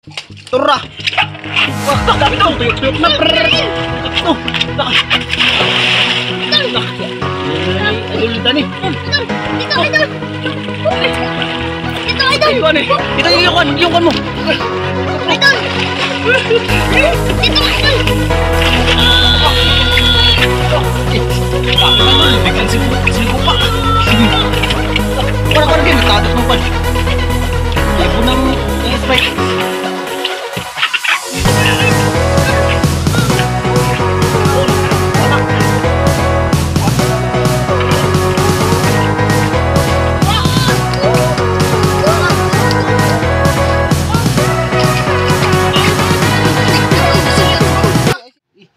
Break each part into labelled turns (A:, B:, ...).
A: Turra! Wah, dami to! Tuyok-tuyok na! Ito! Idol Dani!
B: Dito, idol! Dito, idol!
A: Ito ano eh! Ito yung kan mo!
B: Idol! Dito, idol!
A: Bakit idol? Bigyan sinuko pa! Parang din, natatas mo pa! Ako nang spike!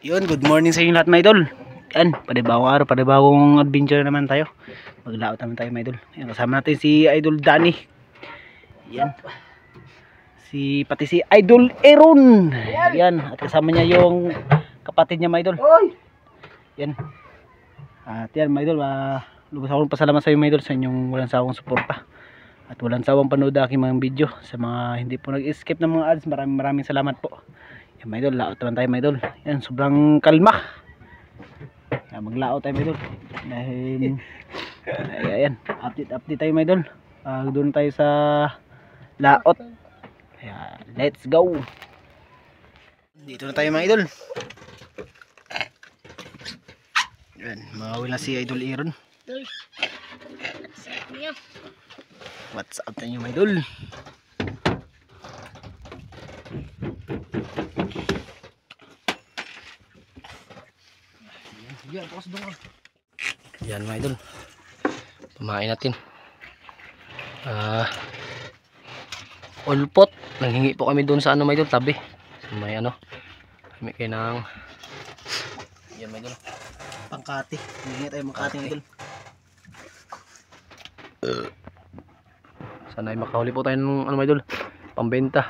A: Yun, good morning sa inyo lahat mga idol. Yan, panibagong araw, panibagong adventure naman tayo. Maglaot naman tayo mga idol. Yan, kasama natin si Idol Dani. Yan. Pati si Idol Aaron. Yan, at kasama niya yung kapatid niya mga idol. Yan. At yan mga idol, lubos akong pasalamat sa inyo mga idol sa inyong walang sawang suporta. At walang sawang panood aking mga video. Sa mga hindi po nag-skip ng mga ads, maraming salamat po. Yan mga idol, laot naman tayo mga idol. Yan, sobrang kalma. Yan, maglaot tayo mga idol. Dahil, ayan, update tayo mga idol. Doon tayo sa laot. Ayan, let's go. Dito na tayo mga idol. Yan, mawawil na si Idol Aaron. What's up na nyo mga idol? Yan mga idol, pamain natin ulpot. Nanghingi po kami doon sa ano mga idol, tabi so, may ano kami kayo ng yan mga idol, pangkati. Nanghingi tayo mangkati mga idol. Sana ay makahuli po tayo ng ano mga idol, pambenta.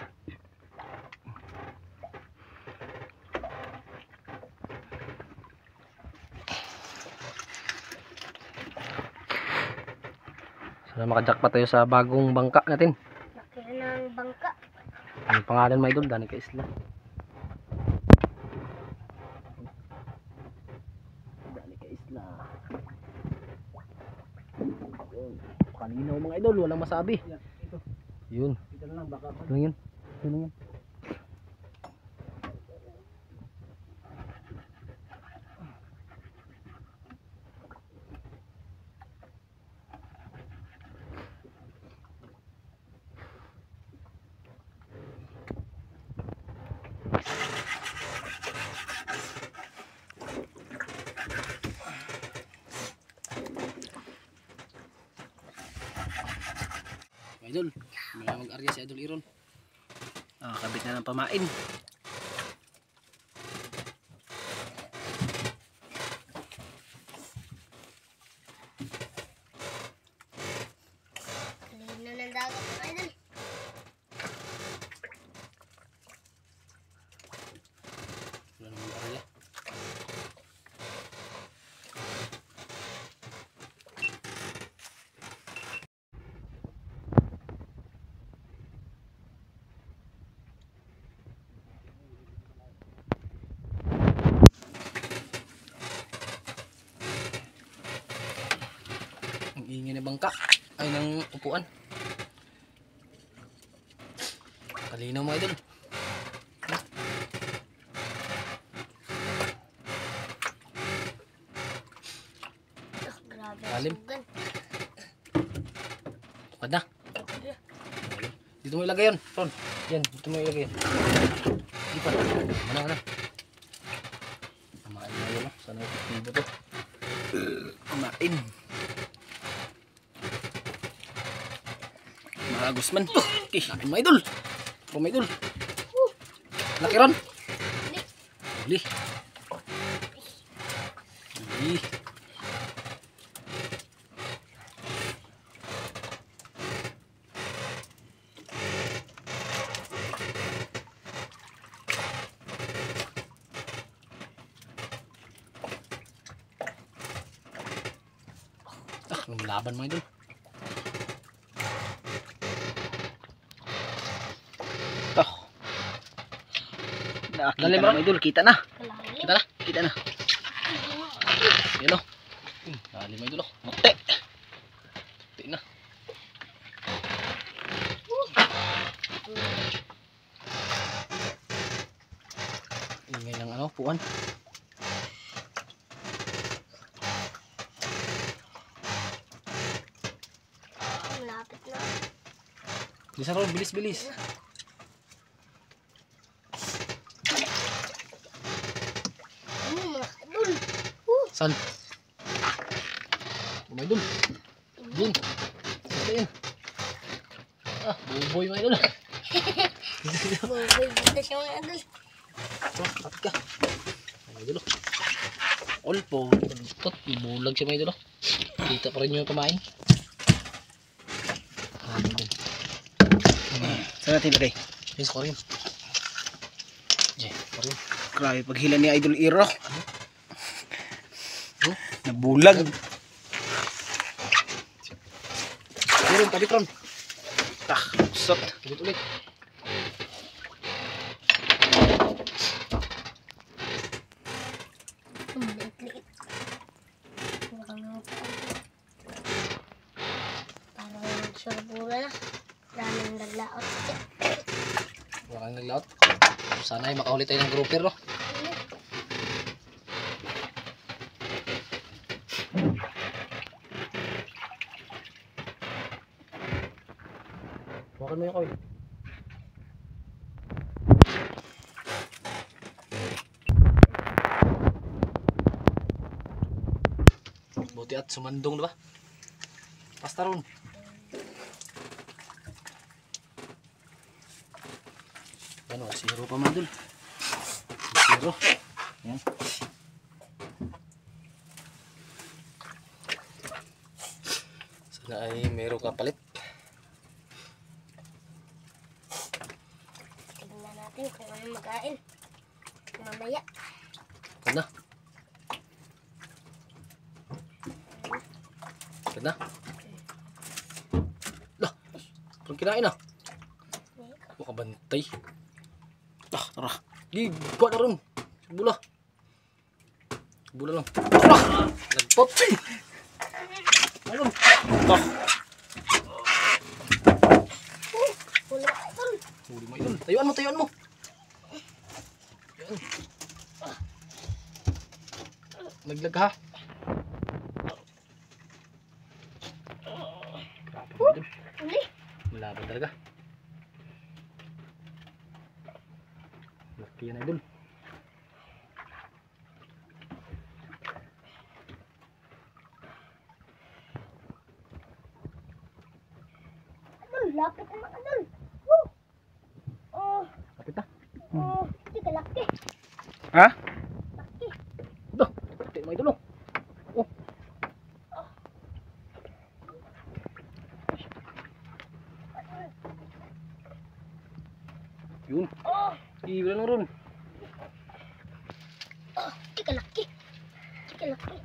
A: Sana makajackpot tayo sa bagong bangka natin.
B: Laki ng bangka.
A: Ang pangalan mga idol, Dani ka Isla. Dani ka Isla. Kaninaw mga idol, walang masabi. Yun. Ito lang baka. Ito lang yun. Ito lang yun. Idol, may mag-arya si Idol Aaron. Kabit na ng pamain.
B: Lino ng dagat mga idol.
A: Wala naman mag-arya. Ang ingay na bangka ay ng upuan. Kalinaw mga idol.
B: Grabe.
A: Lalim.
B: Sugan.
A: Tukad na. Dito mo ilagay yun, Ron. Yan, dito mo ilagay. Di pa. Mana. Kumain na yun. Sana yung to. Kumain. Mga Guzman. Okay, laki mga idol. Mga idol. Laki Ron. Huli. Huli. Laban mga idol. Kita
C: Lalim
A: na
C: ba?
A: mga idol, kita na.
B: Kalalim.
C: Kita na.
A: Kita na.
C: Yan o. Lalim mga idol o. Mate. Mate na. Ingay ng ano, puan.
B: Malapit na.
C: Bisa ron, bilis-bilis.
B: Mga idol.
C: San? Mga idol. Dun. Ano yan? Ah, buboy mga idol.
B: Buboy dito siya mga idol.
C: Oh, kapit ka. Mga idol. Olpo. Tot, ibulag siya mga idol. Kita pa rin yung kumain. Ah, mga idol.
A: Saan natin ilagay?
C: Yes, aquarium. Aquarium.
A: Grabe, paghila ni Idol Iro.
C: Oh,
A: Nabulag.
C: meron, kapit ron.
A: Usot.
C: Kapit ulit.
B: Liit-liit. Parang surbura na. Daming naglaot.
C: Wala kang naglaot. Sana ay makahuli tayo ng grouper, no? Huwakan mo yung oil. Buti at sumandong, diba? Pasta ron. Ano, zero pa man dun. Zero. Yan. Sana ay meron ka palit.
B: Tignan natin kung ano magkain. Mamaya.
C: Ganda. Ganda. Lah, parang kinain ah. Makabantay. Tara. Di, kuha na rin. Bula. Bula lang. Tara! Nagpot. Ayun.
B: Huli ka idol.
C: Huli mo yun. Tayuan mo, tayuan mo. Yan. Naglag ha. Grabe mo yun.
B: Huli.
C: Malaban talaga. Laki yan idol.
B: Idol, lapit na mga idol. Oh,
C: Kapit na.
B: hindi ka laki.
A: Ha?
B: Laki.
C: Ito. Kapit mo idol. Oh. Yun.
B: Oh,
C: Iwala na ron.
B: hindi ka laki. Hindi ka laki.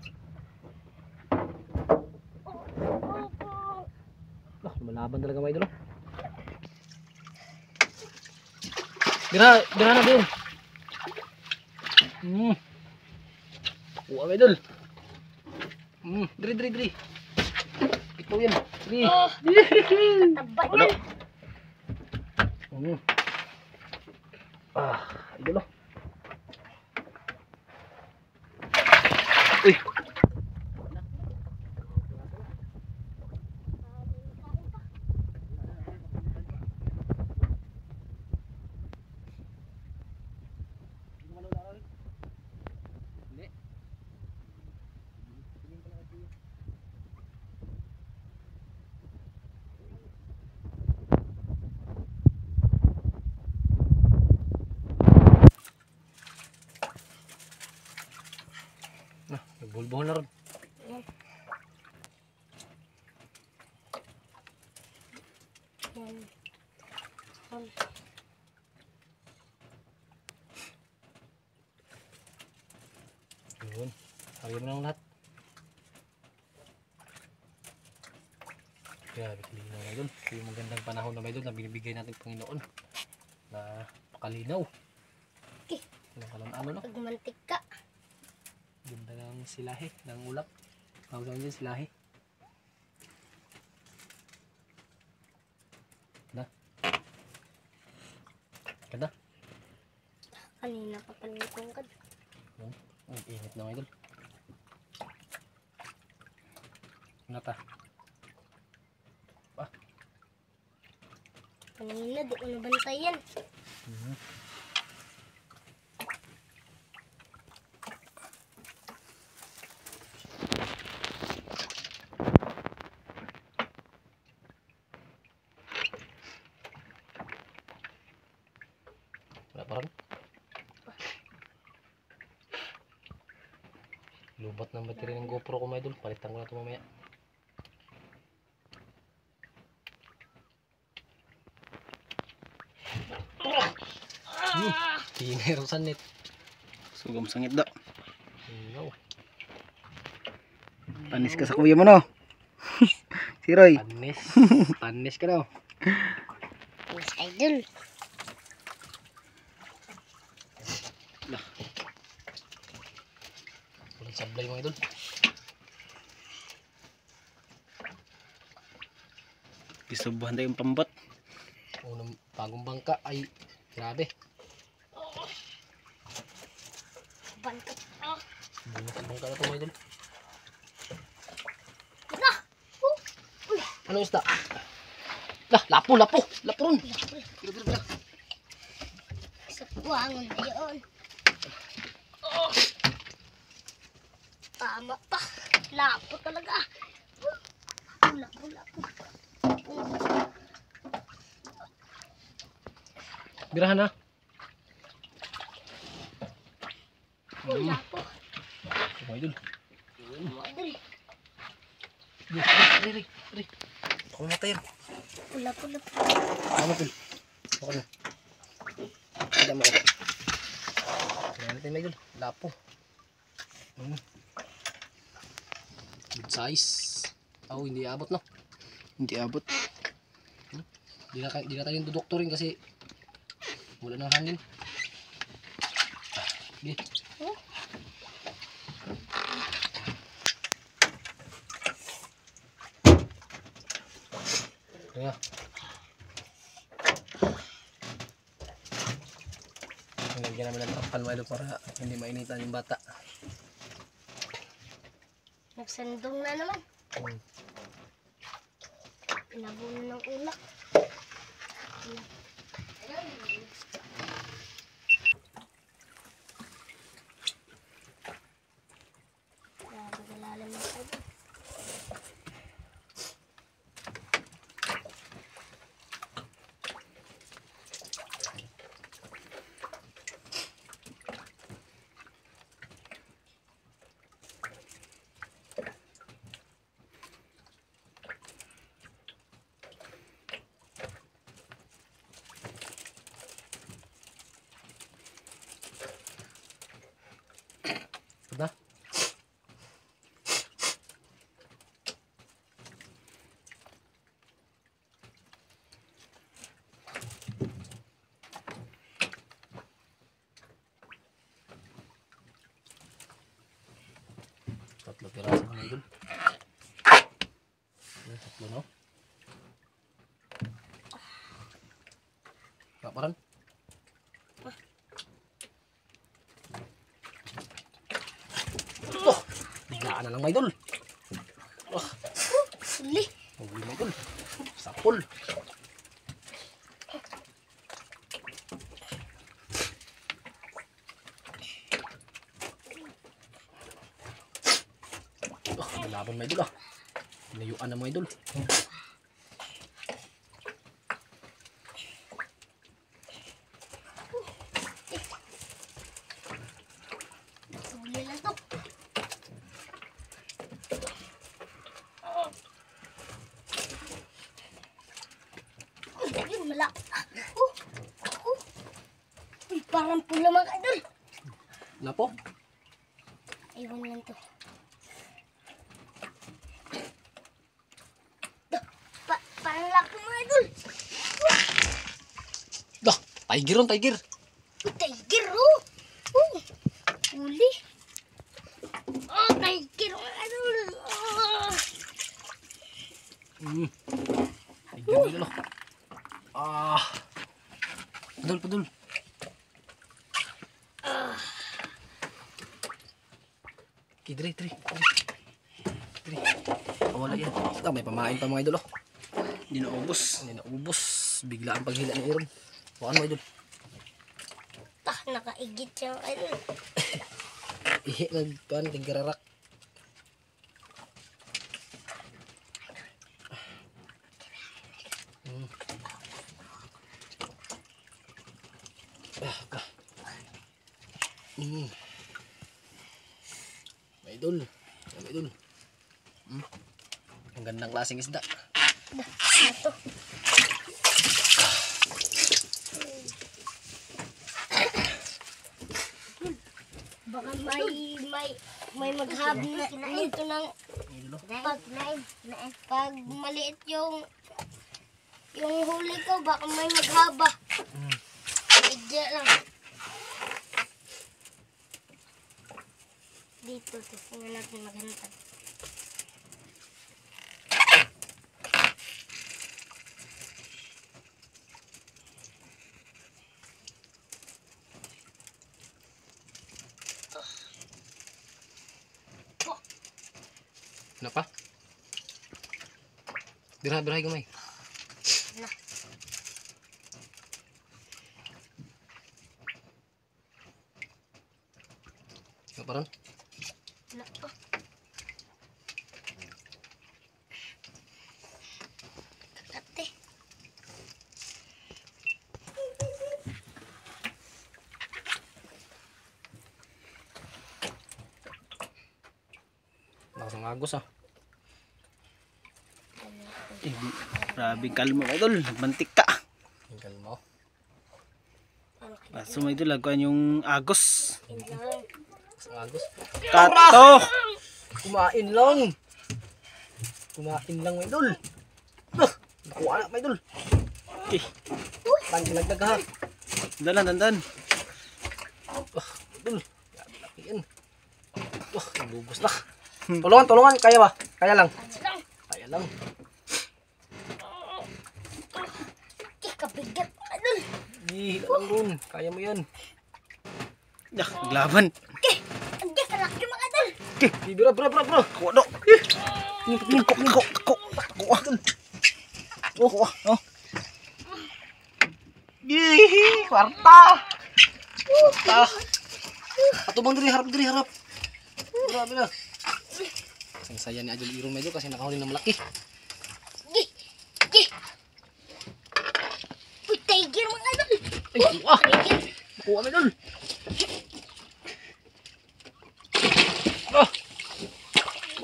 C: Ah, lumalaban talaga mga idol. Dira na din. Uwa mga idol. Diri. Ito yan. Diri.
B: Taba niyan.
C: Ah, idol.
A: Uy.
C: Nah, nagbulbuhon na ron.
B: Yan.
C: Yun. Ayaw mo na lang lahat. Grabe, kalinaw na doon. Yung magandang panahon na may doon na binibigay natin Panginoon. Na pakalinaw.
B: Okay.
C: Ano no?
B: Pagmantik ka.
C: Ganda ng silahe, ng ulap. Tawag naman dyan silahe. Ganda.
B: Kanina pa panikong ka.
C: Ang init na mga idol. Nata.
B: Kanina, di ko nabantayan.
C: Wala pa rin. Lubat ng battery ng GoPro ko mga idol. Palitan ko na ito mamaya. Hinero sanit.
A: Sugam sangit daw.
C: No.
A: Panis ka sa kuya mo no. Si Roy.
C: Panis. Panis ka daw.
B: Mas idol.
C: Walang sablay mga idol.
A: Gisubuhan tayo yung pambot.
C: Unang bagong bangka ay grabe.
B: Bantot.
C: Bunga sa bangka na ito mga idol.
B: Na! Uy!
C: Ano isda? Lapo, lapo! Lapo ron! Gira.
B: Sa buwangon na yun. Tama pa. Lapo talaga. Lapo.
C: Birahan na.
B: Lapo.
C: Mga idol.
B: Idol.
C: Ri. Ako matay.
B: Lapo.
C: Ano tol? Ako na. Tidak mo ako. Kaya natin mga idol. Lapo. Good size. Oh, hindi abot no.
A: Hindi abot.
C: Di na tayo dudoktorin kasi wala nang hangin. Sige. Kaya. Nilagyan namin ng takpan mga idol para hindi mainitan yung bata.
B: Nagsandong na naman. Pinabuno ng ulak. Grabe malalim na tayo.
C: Na? Tatlo piraso mga idol. Tatlo no? Kaparan? Oh! Biglaan na lang mga idol. Oh!
B: Uli.
C: Huli mga idol. Sapol. Oh, nalaban mga idol ah. Layuan na mga idol.
B: Uli lang to. Yun, malak. Uy, parang pula mga idol.
C: Lapo?
B: Ayun lang to. Parang laki mga idol.
C: Dah, tiger on, tiger.
B: Uy, tiger oh. Uli. Oh, tiger mga idol. Oh.
C: Tiger idol. Padul, padul. Okay, Dre. Wala yan. Ito, may pamain pa mga idol.
A: Hindi na ubos.
C: Hindi na ubos. Biglaan paghila ng iron. Bukan mo idol.
B: Nakaigit siya mga idol.
C: Ihi, nagpaan, tigararak. Idol. Idol. Ang gandang klaseng isda.
B: Ito. Baka may maghab na nito ng pag maliit yung huli ko, baka may maghaba. Idya lang. Dito, tingnan natin maghantad.
C: Ano pa? Birahay gamay.
B: Na.
C: Ano pa ron?
B: Wala pa. Kakate.
C: Lakas ng agos ah.
A: Grabe kalmo mga idol. Nagmantik ka.
C: Tinggal mo.
A: Kaso mga idol, laguan yung agos.
C: Lakas ng agos.
A: Kato!
C: Kumain lang. Kumain lang, mga idol. Nakuha na, mga idol.
A: Okay.
C: Nagdag ha.
A: Dandan.
C: Idol. Laki yan. Nabubos na. Tulungan. Kaya ba? Kaya lang. Kaya lang.
B: Kabigat, idol.
C: Hila lang dun. Kaya mo yan.
A: Naglaban.
B: Ang laki mga idol.
C: Bibira, bro.
A: Kuha do. Ako. Oh.
C: Yee! Kwarta! Patubang diri harap. Bira. Ang saya ni Ajol Irong medyo kasi nakahuli ng malaki.
B: Uy, tiger mga idol.
C: Ay, kuha medol.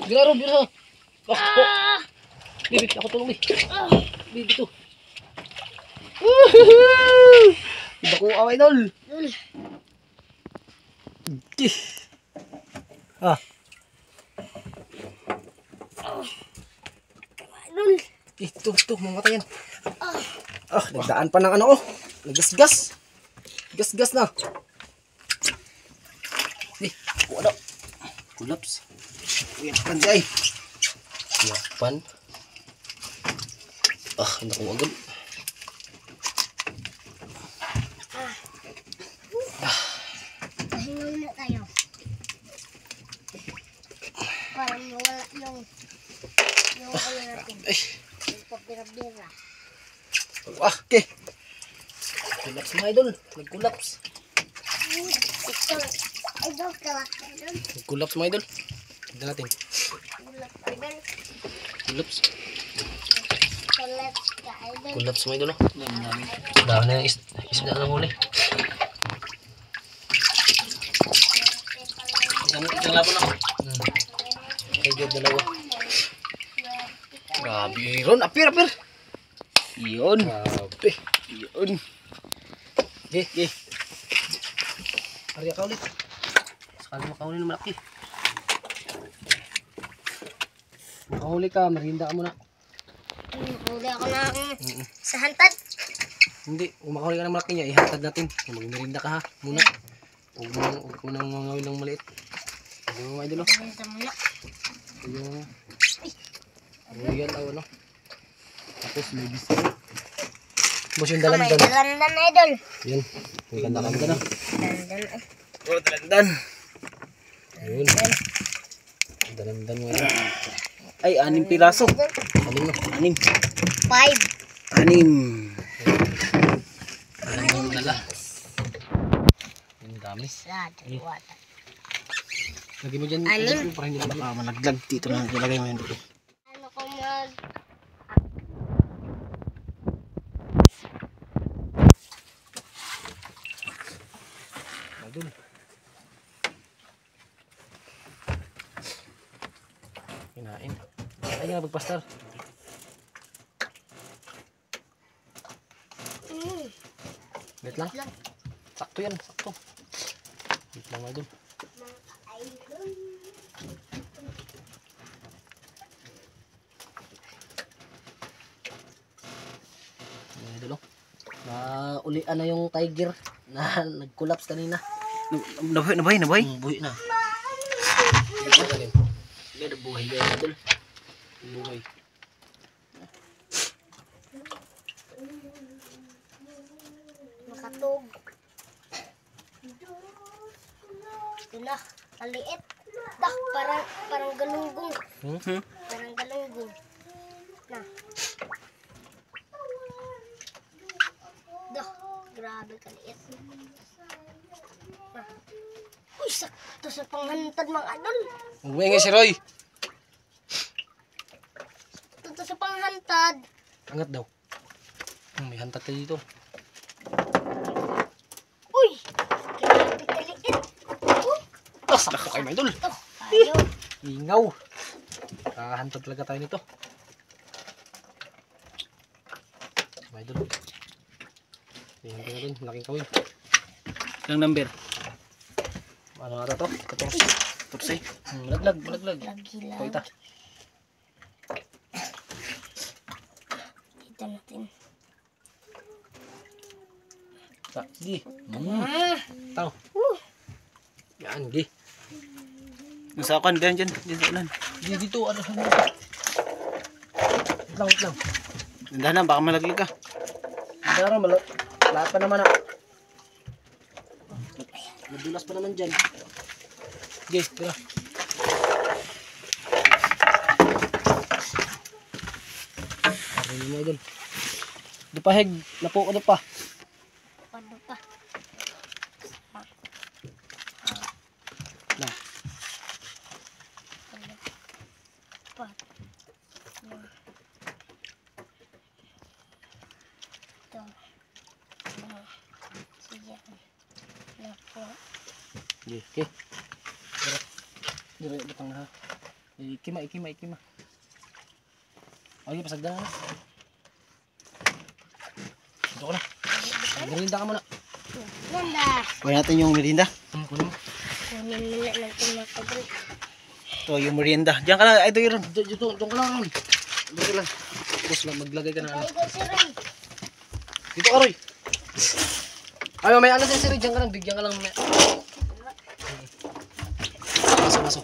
C: Bira. Bibit ako tulong ni. Bibit to. Iba ko away idol.
B: Idol.
C: Ito, mamatay yan. Nagdaan pa ng ano oh. Nagasgas. Gasgas na. Kuha daw. Kulaps. Yapan siya eh. Yapan. Hindi ko agad.
B: Pahinga muna tayo. Para mawala yung ano natin. Yung pabira-bira.
C: Okay. Kulaps mga idol. Nagkulaps.
B: Ito, idol, kalaki idol.
C: Nagkulaps mga idol. Tignan natin.
B: Idol.
C: Kulaps.
B: Kalat ka idol.
C: Kulaps mga idol. Dami na yung isda na huli. Isang laban ako. Kaya dalawa. Grabe Ron. Apir.
A: Yun.
C: Grabe.
A: Yun.
C: Okay. Ariya ka ulit. Sakali makahuli ng malaki. Makahuli ka, merinda ka muna.
B: Huli ako sa hantad.
C: Hindi, kung makahuli ka ng malaki niya, ihantad natin. Magmerinda ka ha, muna. Huwag mo nang ngawin ng maliit. Hindi mo mga idol.
B: Ganito muna.
C: Ito yung royal o ano. Tapos may biscuit. Tapos yung
B: May
C: dalandan.
B: dalandan idol.
C: Yan. May dalandan na.
B: Dalandan ay.
A: Oh, dalandan.
C: Ayun. Dalandan mo yan.
A: Ay, 6 piraso.
C: Alin no?
A: 6.
B: 5.
A: 6.
C: Dalandan mo nala. Ang dami.
B: Sa dalawa.
C: Lagi mo dyan.
B: Anim.
C: Para hindi
A: Baka malaglag dito lang ilagay mo yun dito.
B: Ano ko mag...
C: Idol. Kinain. Ay nga magpastar. Wait lang.
B: Lang.
C: Sakto yan. Sakto. Wait lang idol. Ayan, idol oh. Naulian na yung tiger na nag-collapse kanina.
A: Nabuhay.
C: Buhay na. Hindi na buhay yan idol. Buhay.
B: Makatog. Ito na. Maliit. Dah, parang galunggong.
C: Hmm?
B: Parang galunggong. Na. Dah, grabe kaliit. Na. Uy, sakto sa panghantad mga idol.
C: Uwi si Roy.
B: Sakto sa panghantad.
C: Angat daw. May hantat tayo dito.
B: Uy, grabe kaliit.
C: Ah, sakto kayo mga idol.
B: Ito, ayaw.
C: Ingaw. Hantat talaga tayo nito. Mga idol. Tingnan ko na dun. Malaking kawin.
A: Ilang number?
C: Ano nga to?
A: 14.
C: Malaglag.
B: Lagi lang.
C: Kuita.
B: Dito natin.
C: Gi.
B: Ah,
C: Tao. Yan, gi.
A: Nasa akin, dyan sa ulan.
C: Gi dito. Ano dito? Wait lang.
A: Nandahan na, baka malaglag ka.
C: Dara, lahat pa naman madulas pa naman dyan. Gi, tira. Arinig mo idol. Dupahig. Napo, ano pa?
B: ano pa?
C: Na.
B: Ano pa? Ito. Siya. Napo.
C: Gi, gi. Tira. Dira, batang na ha. Ikima. Ay, pasagda na. Dito ko na. Magrinda ka muna.
B: Ganda.
A: Kuha natin yung merienda.
C: Kunin mo.
B: Kunin muna ng tumatagol.
A: Ito yung merienda. Diyan ka lang, ito yun.
C: Dito ka lang. Dito lang. Tapos lang, maglagay ka na ano.
B: Ay, si Ray.
C: Dito ka, Roy. Ay, may alas yan si Roy. Diyan ka lang. Bigyan ka lang. Maso.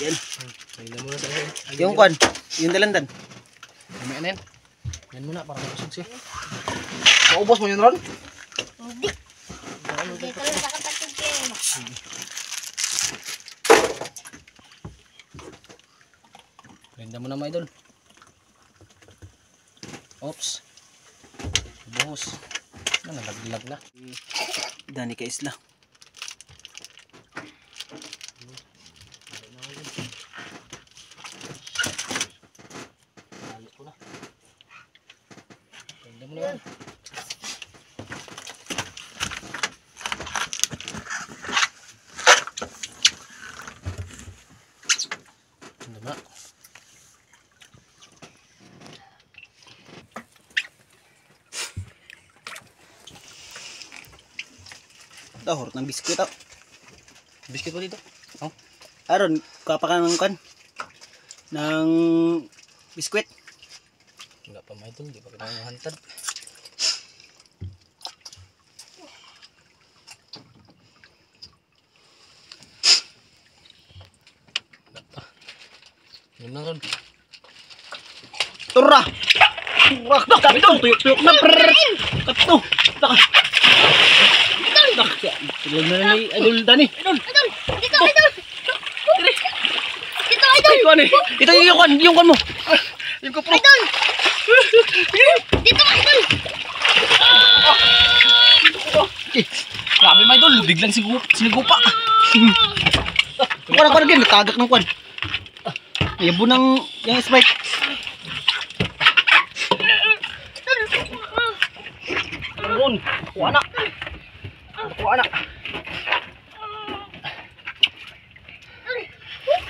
A: Yan.
C: Ayun na muna sa akin.
A: Yung kwan, yung dalandan.
C: May ano yan. Yan muna para makusog siya. Maubos mo yun, Ron?
B: Hindi. Dito lang sa kapatid ko.
C: Rinda mo na, mga idol. Oops. Buhos. Nalaglag na.
A: Dani ka isla.
C: Ayos ko na. Rinda mo na yan. Rinda mo na.
A: Dahor ng biskuit ako.
C: Biscuit mo dito. Oh.
A: Aron, kapa ka ng kwan. Ng biskuit.
C: Wala pa, mga idol. Di pa kita hantad. Yun na ron.
A: Tura! Tura! Kapto! Tuyok-tuyok na! Kapto! Taka! Tulog na ni Idol Dani.
B: Idol! Dito, Idol! Dito, Idol!
A: Ito ano eh? Ito yung kan mo. Yung kapro.
B: Idol! Dito, Idol!
C: Grabe mga idol, biglang sinigupa.
A: Kuwan again, natagak ng kuwan. Yabo ng yung spike.
C: Ron, kuha na. Kuha na.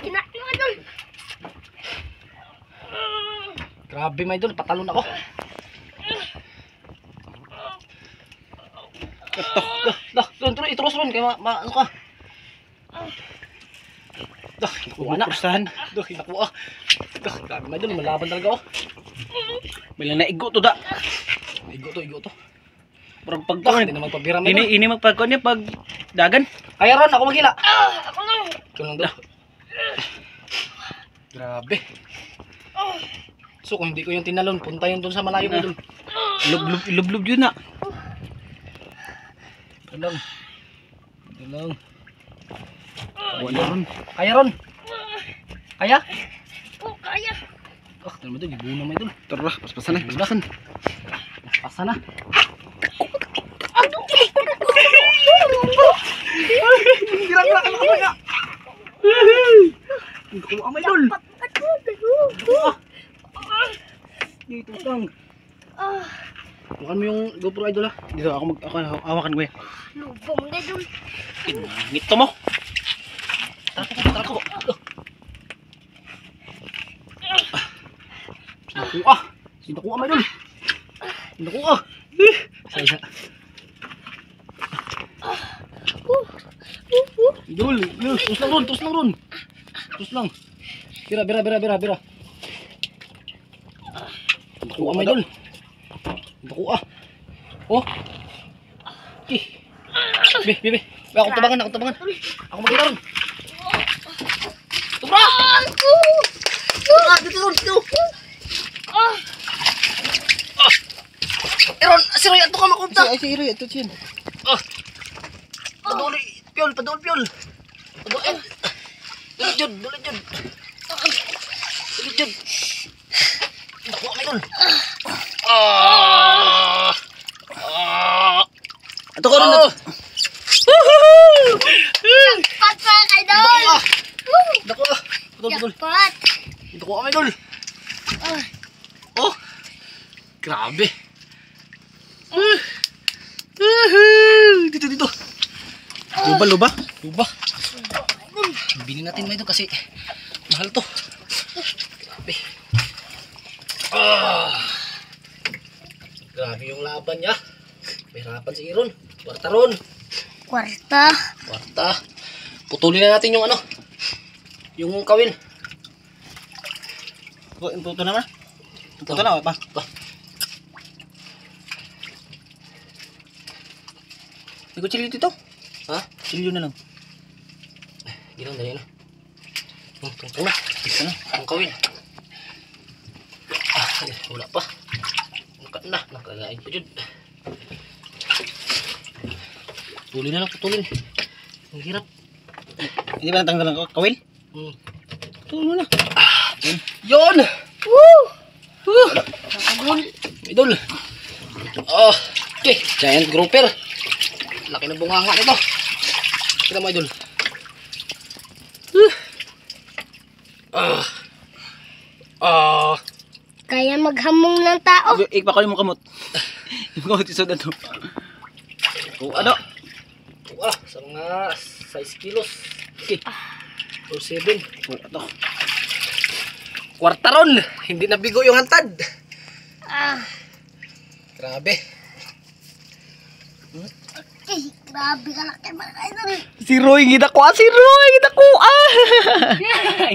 B: Kinak mo, Idol!
C: Grabe mga idol, patalon ako. Ron, ituros Ron, kaya ano ka. Kuha na.
A: Pustahan.
C: Nakuha. Grabe mga idol, malaban talaga ako.
A: Bilang naigo to da.
C: Igo to.
A: Parang
C: Hindi na magpabira mga idol.
A: ini magpagkuhan niya pag dagan.
C: Kaya Ron, ako maghila.
B: Ako lang!
C: Ikaw lang daw. Grabe. So kung hindi ko yung tinalon, punta yun dun sa malayo mga idol.
A: Ilub-lub yun na.
C: Ito lang.
A: Wala ron.
C: Kaya Ron. Kaya?
B: Oh, kaya!
C: Dalawa ito, gibuna mga idol.
A: Tara, paspasan na. Paspasan.
C: Pasa na. Girang-girang ako kaya. Hindi ko amay idol. Dito lang. Bukan mo yung GoPro idol ha.
A: Dito ako hawakan ko yan.
B: Lubong na, Idol!
A: Ngito mo.
C: Tara ko. Nakuha. Nakuha mga idol. Nakuha. Isa. Idol. Terus lang Ron. Terus lang. Bira. Nakuha mga idol. Nakuha. Oh. Be. Ako tabangan. Ako magkita Ron. Tubra! Dito Ron. Ron, si Roy, ato ka makunta.
A: Ay, si Iri, ito siya.
C: Paduli, piol. Paduli, Jud. Nakuha ka Ron.
A: Ito ko rin.
B: Jackpot pa, Idol!
C: Nakuha. Paduli.
B: Jackpot!
C: Nakuha ka Idol. Oh. Grabe. Dito.
A: Luba.
C: Luba. Bili natin mga ito kasi mahal to. Grabe. Grabe yung laban niya. May harapan si Iron. Kwarta Ron.
B: Kwarta!
C: Putulin na natin yung ano. Yung kawil.
A: Ito naman. Ito na, pa. Hindi ko chili dito.
C: Ha?
A: Chili na lang.
C: Ginang dali na. Tungtong na. Ito na. Ang kawil. Wala pa. Nakagain pa dyan. Putulin. Ang hirap.
A: Hindi ba natanggal ang kawil? Tulong na.
C: Yun! Idol. Okay. Giant grouper. Laki ng bunganga nito. Kita mo idol.
B: Kaya maghamong ng tao.
A: Ikpa ko yung kamot. Yung kamot isod na to. Ano?
C: Sa mga 6 kilos. Okay. Or 7.
A: Ito.
C: Kwarta Ron. Hindi nabigo yung hantad. Grabe.
B: Okay, grabe ka laki mga Idol.
A: Si Roy, ginakuha.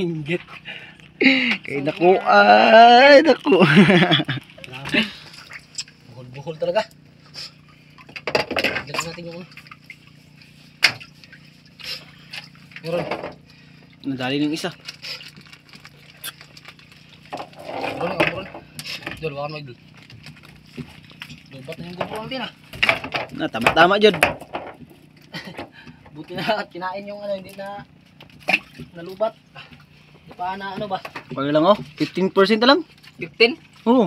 A: Inggit. Kaya nakuha.
C: Grabe. Buhol talaga. Lagyan natin yung ano. Meron.
A: Nadali ng isa.
C: Idol, baka mo idol. Lubat na yung GoPro natin ah.
A: Na, tama-tama dyan.
C: Buti na at kinain yung ano, hindi na nalubat. Di pa na ano ba?
A: Pag lang 15% na lang.
C: 15?
A: Oo.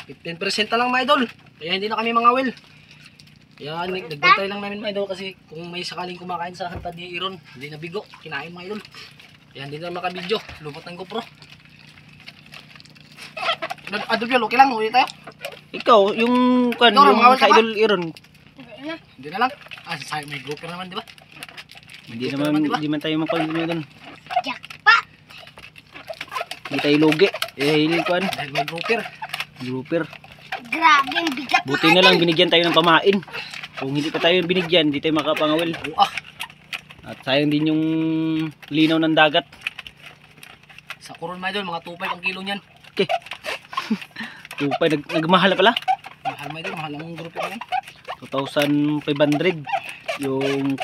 C: 15% na lang mga idol. Kaya hindi na kami mga will. Kaya nagbantay lang namin mga idol kasi kung may sakaling kumakain sa hantad ni Iron, hindi na bigo, kinain mga idol. Kaya hindi na makabidyo, lubat ng GoPro. Idol yun, okay lang, ulit tayo.
A: Ikaw, yung kan,
C: Ikaw,
A: yung
C: mga
A: sa
C: ka ba?
A: Idol Iron.
C: Hindi na lang. Ah, sayang may grouper naman, di ba?
A: Hindi
C: Ikaw
A: naman,
C: naman, diba?
A: hindi man tayo makulit mo doon.
B: Jackpot!
A: Hindi tayo lugi. Hindi kuan.
C: Dahil may grouper.
A: Grouper.
B: Grabe ang bigat
A: Buti na lang binigyan tayo ng pamain. Kung hindi pa tayo binigyan, hindi tayo makapangawil.
C: Ah,
A: At sayang din yung linaw ng dagat.
C: sa Coron mga idol, mga 2.5 ang kilo niyan.
A: Okay. Tupay, nagmahal na pala.
C: Mahal mga idol, mahal ang grouper yan.
A: 2,500 yung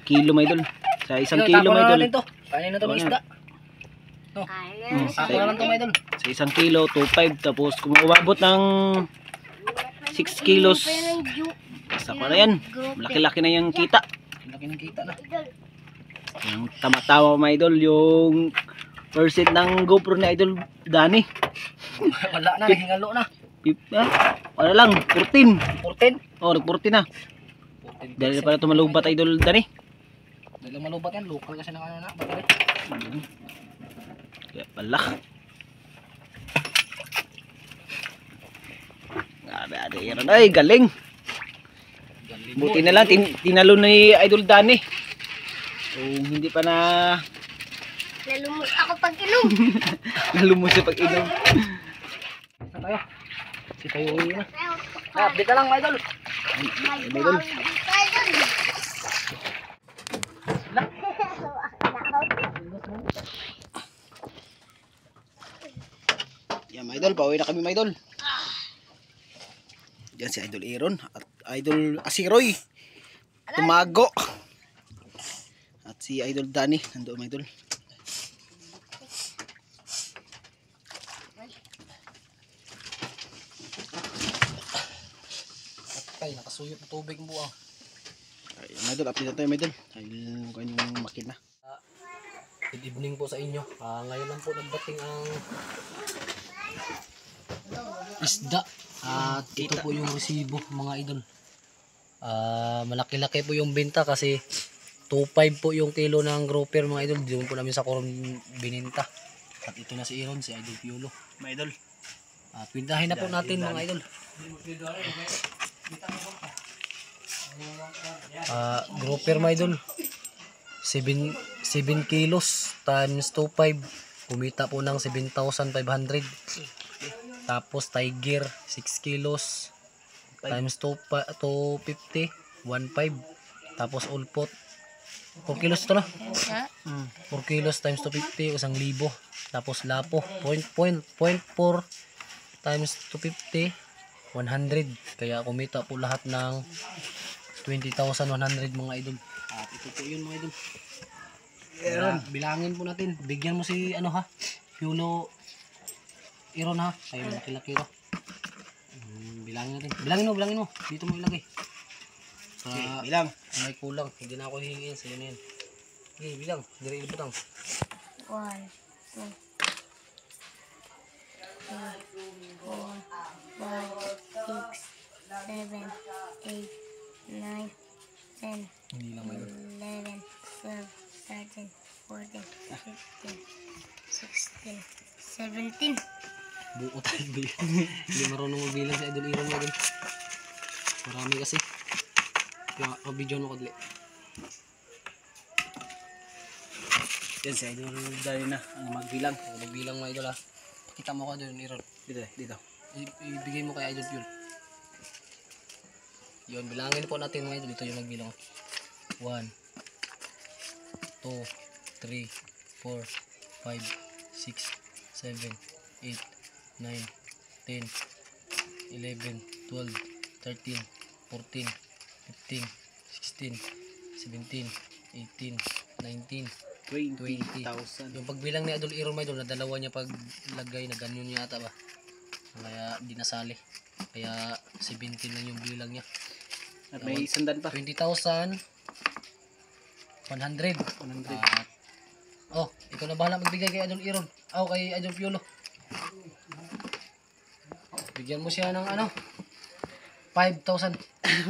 A: kilo mga idol. Sa isang
C: Ito,
A: kilo
C: tapo
A: mga
C: na
A: idol.
C: natin to. Kainin na to mga isda.
A: Hmm,
C: Tapo na lang to mga idol.
A: Sa isang kilo, 2,500. Tapos kung umabot ng 6 kilos, basta pa na yan. Malaki-laki na yung kita.
C: Laki ng kita na.
A: Yung tama-tama mga idol, yung percent ng GoPro ni Idol Danny.
C: Wala na, hingalo na.
A: Wala lang, 14.
C: 14?
A: Oh, nag-14 na.
C: 14.
A: Dahil pala tumalubat Idol Danny.
C: Dahil lang malubat yan, local kasi ng ano na, battery.
A: Kaya pala. Grabe, Iron. Ay, galing.
C: Galing
A: Buti
C: mo,
A: na lang, tinalo ni Idol Danny. So, hindi pa na
B: Nalumos ako pag inom.
A: nalumos sa pag-inom.
C: Saan tayo? Si tayo uwi na. Ah, update na lang mga idol.
B: My
A: Idol.
B: God, idol.
A: Yan mga idol, pauwi na kami mga idol. Yan si Idol Aaron at Idol Asiroy. Tumago. At si Idol Danny, nandoon mga idol.
C: Ay, nakasuyot ng tubig mo ah.
A: Ay, mga idol, update na tayo mga idol. Dahil yung makina.
C: Good evening po sa inyo. Ngayon lang po nagdating ang isda. At ito po yung resibo mga idol. Malaki-laki po yung benta kasi 2.5 po yung kilo ng grouper mga idol. Doon po namin sa Coron bininta. At ito na si Iron, si Idol Piolo.
A: Mga idol.
C: Pintahin na po natin mga idol. Grouper mga idol. 7 kilos times 2.5. Kumita po ng 7,500. Tapos Tiger 6 kilos times 250, 1.5. Tapos Ulpot 4 kilos ito na. 4 kilos times 250, 1,000. Tapos Lapo 0.4 times 250, 100. Kaya kumita po lahat ng 20,100 mga idol. At ito po yun mga idol. Bilangin po natin. Bigyan mo si ano ha, Piolo Iron ha. Ay laki-laki ro. Bilangin natin. Bilangin mo. Dito mo ilagay. Para
A: Bilang.
C: may kulang. Hindi na ako hihingin sa yun yan. Okay, bilang. Dire iliputang.
B: 1, 2, 3, 4, 5, 6, 7, 8, 9, 10,
C: Hindi lang may
B: 11, 12, 13, 14, 15, 16, 17.
C: buo tayo bilang. Hindi marunong magbilang sa Idol Iron mga idol. Marami kasi. Kaya video mo kadli.
A: Yan si Idol Danny na ang magbilang.
C: Magbilang mga idol ha. Kita mo ka doon Iron.
A: Dito.
C: Ibigay mo kay Idol Fuel. Yun, bilangin po natin mga idol. Ito yung magbilang. 1, 2, 3, 4, 5, 6, 7, 8, 9, 10, 11, 12, 13, 14, 15, 16, 17, 18, 19,
A: 20,000.
C: Yung pagbilang ni Idol Iron mga idol, na dalawa niya paglagay na ganyan niya ata ba. Kaya di nasali. Kaya 17 lang yung bilang niya.
A: At may isandan pa.
C: 20,100.
A: 100.
C: At, oh, ikaw na bahala magbigay kay Idol Iron. Kay Idol Piolo. Bigyan mo siya ng ano? 5,000.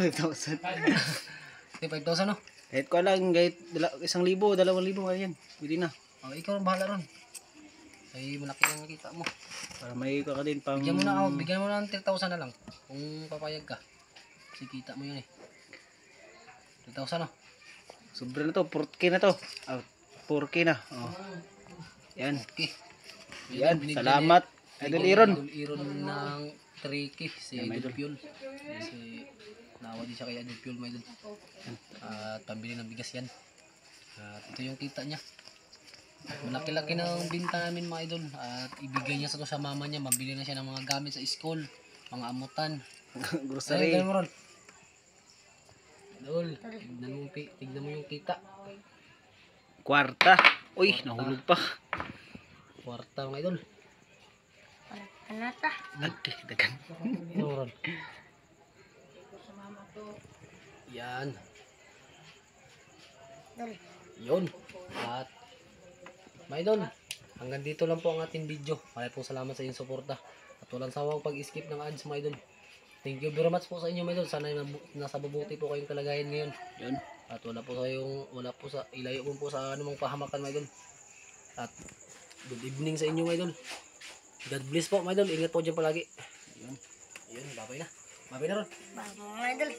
A: 5,000.
C: Okay, 5,000 no?
A: Kahit ko lang, kahit 1,000, 2,000, ayan. Pwede na.
C: Ikaw ang bahala ron. Ay, malaki ang nakita mo.
A: Para may ka din pang...
C: Bigyan mo na ng 3,000 na lang. Kung papayag ka. Kasi kita mo yun eh. 3,000 no?
A: Sobra na to, 4K na to. 4K na. Oh. Yan.
C: Okay.
A: Yan, salamat. Idol Iron.
C: Idol Iron ng 3K. Si
A: Yan,
C: Idol
A: Idol.
C: Piol. Kasi nawa din siya kay Idol Piol, mga idol. At pambili ng bigas yan. At ito yung kita niya. Malaki-laki ng binta namin mga idol. At ibigay niya sa to sa mama niya. Mabili na siya ng mga gamit sa school. Mga amutan.
A: Grocery.
C: Ganun mo ron. Idol, tignan mo yung kita.
A: Kwarta. Uy, nahulog pa.
C: Kwarta mga idol.
B: Anata.
A: Nagdagan.
C: Ano ron? Yan.
B: Dali.
C: Yun. At mga idol, hanggang dito lang po ang ating video. Maraming po salamat sa inyong suporta. At walang sawang pag-skip ng ads mga idol. Thank you very much po sa inyo mga idol. Sana nasa mabuti po kayong kalagayan ngayon.
A: Yun.
C: At wala po sa ilayo po sa anumang pahamakan mga idol. At good evening sa inyo mga idol. God bless po mga idol. Ingat po dyan palagi. Yun, bye-bye na. Bye-bye na ron.
B: Mga idol.